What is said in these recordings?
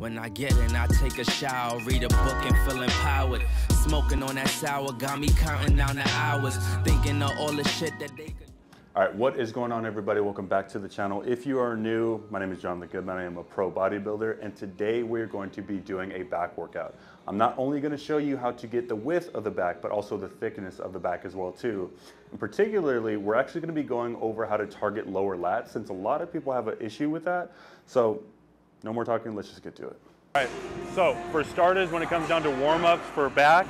When I get in, I take a shower, read a book and feel empowered. Smoking on that sour got me counting down the hours, thinking of all the shit that they could. All right, what is going on, everybody? Welcome back to the channel. If you are new, my name is Jonathan Goodman. I am a pro bodybuilder, and today we're going to be doing a back workout. I'm not only going to show you how to get the width of the back, but also the thickness of the back as well too. And particularly, we're actually going to be going over how to target lower lat, since a lot of people have an issue with that. So no more talking, let's just get to it. All right, so for starters, when it comes down to warm-ups for back,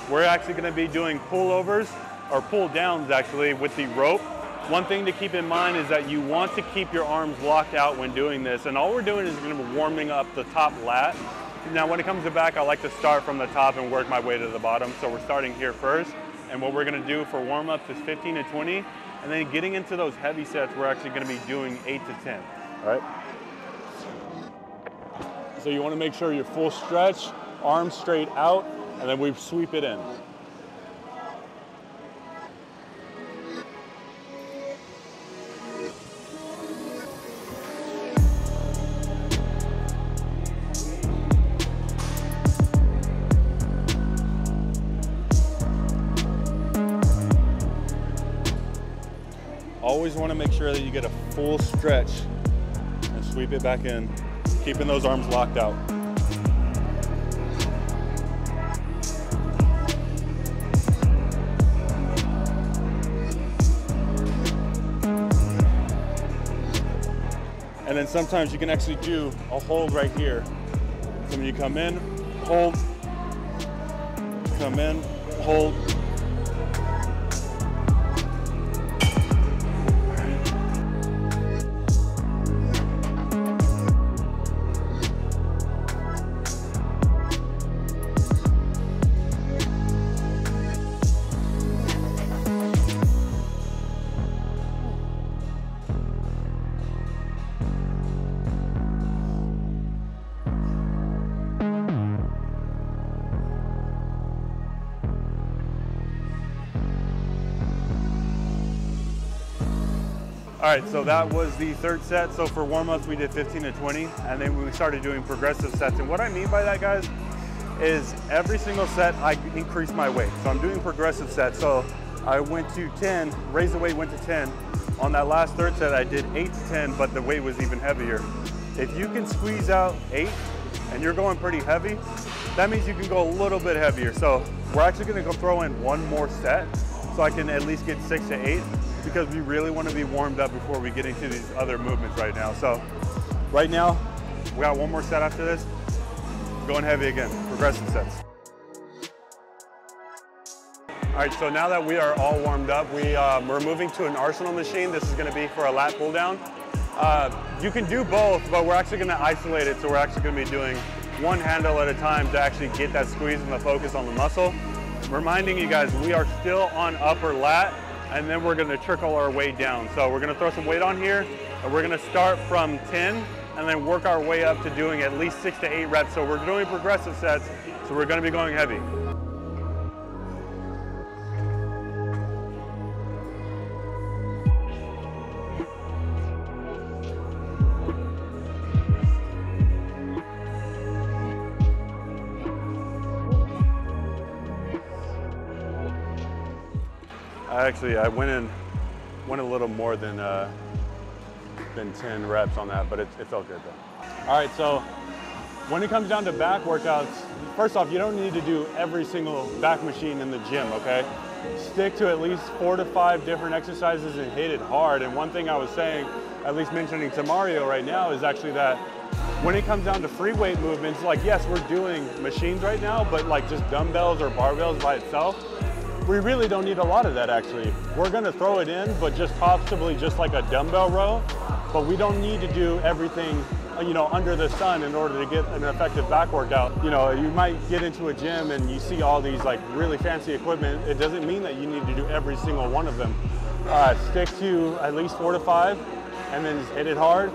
we're actually going to be doing pullovers, or pull downs actually, with the rope. One thing to keep in mind is that you want to keep your arms locked out when doing this, and all we're doing is going to be warming up the top lat. Now when it comes to back, I like to start from the top and work my way to the bottom, so we're starting here first, and what we're going to do for warm-ups is 15 to 20, and then getting into those heavy sets, we're actually going to be doing 8 to 10. All right? So you want to make sure you're full stretch, arms straight out, and then we sweep it in. Always want to make sure that you get a full stretch and sweep it back in, keeping those arms locked out. And then sometimes you can actually do a hold right here. So when you come in, hold, come in, hold. All right, so that was the third set. So for warm-ups, we did 15 to 20, and then we started doing progressive sets. And what I mean by that, guys, is every single set, I increase my weight. So I'm doing progressive sets. So I went to 10, raised the weight, went to 10. On that last third set, I did 8 to 10, but the weight was even heavier. If you can squeeze out 8, and you're going pretty heavy, that means you can go a little bit heavier. So we're actually gonna go throw in one more set, so I can at least get 6 to 8. Because we really want to be warmed up before we get into these other movements right now. So right now, we got one more set after this. Going heavy again, progressive sets. All right, so now that we are all warmed up, we're moving to an Arsenal machine. This is going to be for a lat pull down. You can do both, but we're actually going to isolate it. So we're actually going to be doing one handle at a time to actually get that squeeze and the focus on the muscle. Reminding you guys, we are still on upper lat, and then we're gonna trickle our way down. So we're gonna throw some weight on here, and we're gonna start from 10, and then work our way up to doing at least 6 to 8 reps. So we're doing progressive sets, so we're gonna be going heavy. I went a little more than 10 reps on that, but it felt good though. All right, so when it comes down to back workouts, first off, you don't need to do every single back machine in the gym, okay? Stick to at least 4 to 5 different exercises and hit it hard. And one thing I was saying, at least mentioning to Mario right now, is actually that when it comes down to free weight movements, like yes, we're doing machines right now, but like just dumbbells or barbells by itself, we really don't need a lot of that actually. We're gonna throw it in, but just possibly just like a dumbbell row, but we don't need to do everything, you know, under the sun in order to get an effective back workout. You know, you might get into a gym and you see all these like really fancy equipment. It doesn't mean that you need to do every single one of them. Stick to at least 4 to 5 and then just hit it hard,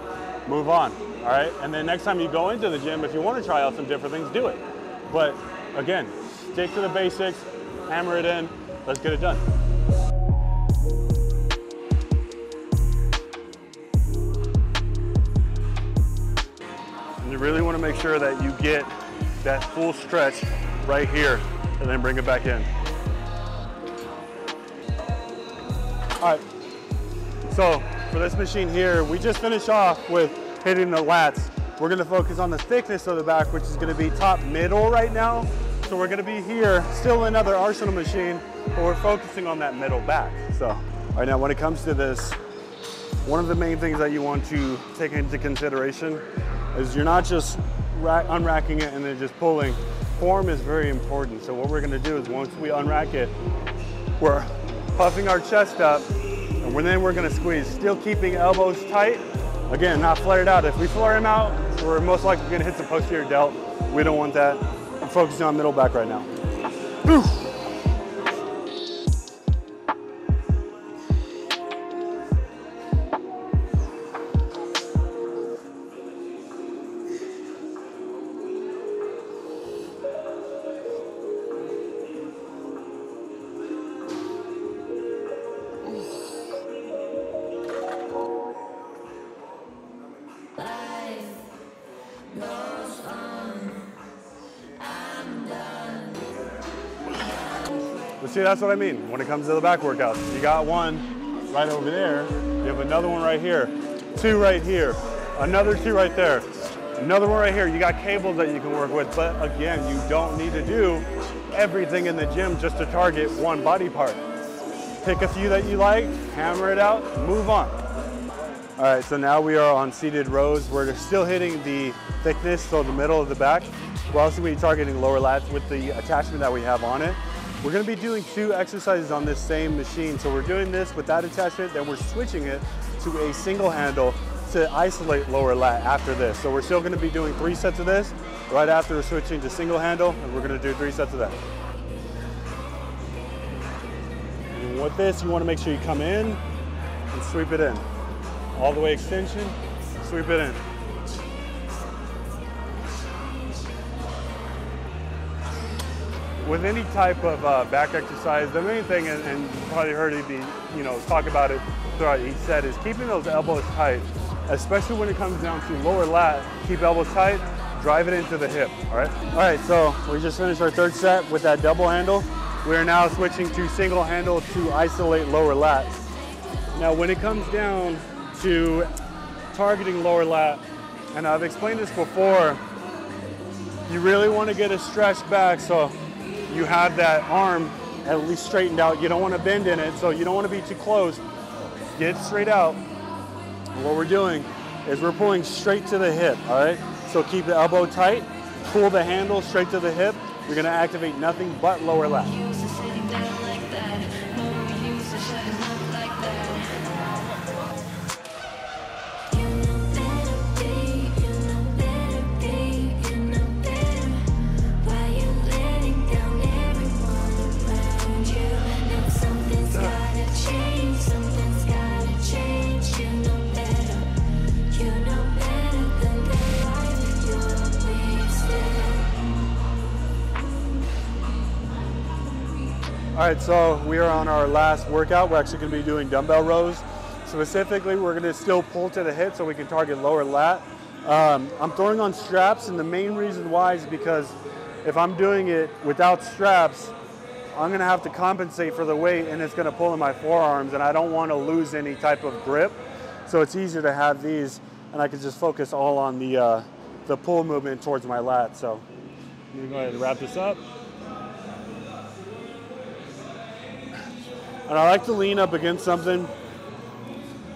move on, all right? And then next time you go into the gym, if you wanna try out some different things, do it. But again, stick to the basics, hammer it in, let's get it done. And you really want to make sure that you get that full stretch right here and then bring it back in. All right, so for this machine here, we just finished off with hitting the lats. We're gonna focus on the thickness of the back, which is gonna be top middle right now. So we're gonna be here, still another Arsenal machine, but we're focusing on that middle back. So, all right, now when it comes to this, one of the main things that you want to take into consideration is you're not just unracking it and then just pulling. Form is very important. So what we're gonna do is once we unrack it, we're puffing our chest up, and then we're gonna squeeze, still keeping elbows tight. Again, not flared out. If we flare them out, we're most likely gonna hit the posterior delt. We don't want that. I'm focusing on middle back right now. Oof. But see, that's what I mean when it comes to the back workouts. You got one right over there, you have another one right here, two right here, another two right there, another one right here. You got cables that you can work with, but again, you don't need to do everything in the gym just to target one body part. Pick a few that you like, hammer it out, move on. All right, so now we are on seated rows. We're still hitting the thickness, so the middle of the back. We're also going to be targeting lower lats with the attachment that we have on it. We're going to be doing 2 exercises on this same machine. So we're doing this with that attachment, then we're switching it to a single handle to isolate lower lat after this. So we're still going to be doing 3 sets of this. Right after we're switching to single handle, and we're going to do 3 sets of that. And with this, you want to make sure you come in and sweep it in. All the way extension, sweep it in. With any type of back exercise, the main thing, and you probably heard me, talk about it throughout each set, is keeping those elbows tight, especially when it comes down to lower lat. Keep elbows tight, drive it into the hip, all right? All right, so we just finished our 3rd set with that double handle. We are now switching to single handle to isolate lower lat. Now, when it comes down to targeting lower lat, and I've explained this before, you really want to get a stretch back so you have that arm at least straightened out. You don't want to bend in it, so you don't want to be too close. Get straight out. And what we're doing is we're pulling straight to the hip, all right? So keep the elbow tight, pull the handle straight to the hip. You're going to activate nothing but lower lat. All right, so we are on our last workout. We're actually going to be doing dumbbell rows. Specifically, we're going to still pull to the hip so we can target lower lat. I'm throwing on straps, and the main reason why is because if I'm doing it without straps, I'm going to have to compensate for the weight, and it's going to pull in my forearms, and I don't want to lose any type of grip. So it's easier to have these, and I can just focus all on the pull movement towards my lat. So I'm going to go ahead and wrap this up. And I like to lean up against something.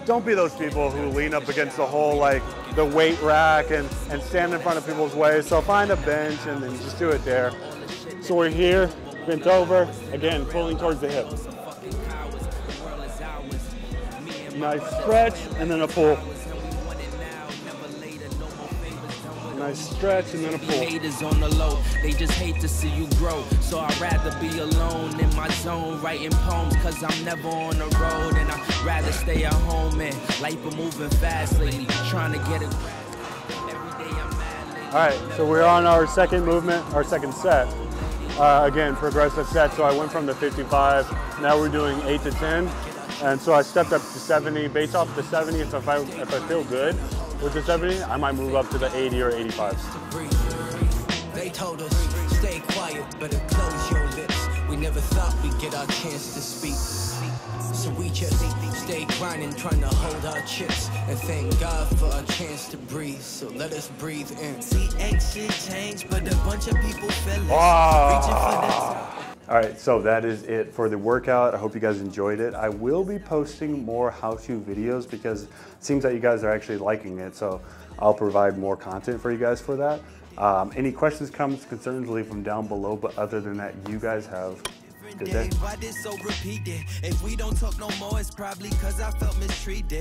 Don't be those people who lean up against the whole, like the weight rack and stand in front of people's way. So find a bench and then just do it there. So we're here, bent over, again, pulling towards the hip. Nice stretch and then a pull. Nice stretch and then a pull. Haters on the low, they just hate to see you grow. So I'd rather be alone in my zone, writing poems, cause I'm never on the road. And I'd rather stay at home, and life been moving fast lately, trying to get it. Every day I'm mad lately. All right, so we're on our second movement, our second set. Again, progressive set, so I went from the 55, now we're doing 8 to 10. And so I stepped up to 70, based off the 70, so if I feel good, with the 70, I might move up to the 80 or 85. They told us, stay quiet, better close your lips. We never thought we'd get our chance to speak. So we just stay grinding, trying to hold our chips. And thank God for our chance to breathe. So let us breathe in. See, exit change, but a bunch of people fell All right, so that is it for the workout. I hope you guys enjoyed it. I will be posting more how-to videos because it seems that you guys are actually liking it. So I'll provide more content for you guys for that. Any questions, comments, concerns, leave them down below. But other than that, you guys have a good day. Why this so repeated? If we don't talk no more, it's probably 'cause I felt mistreated.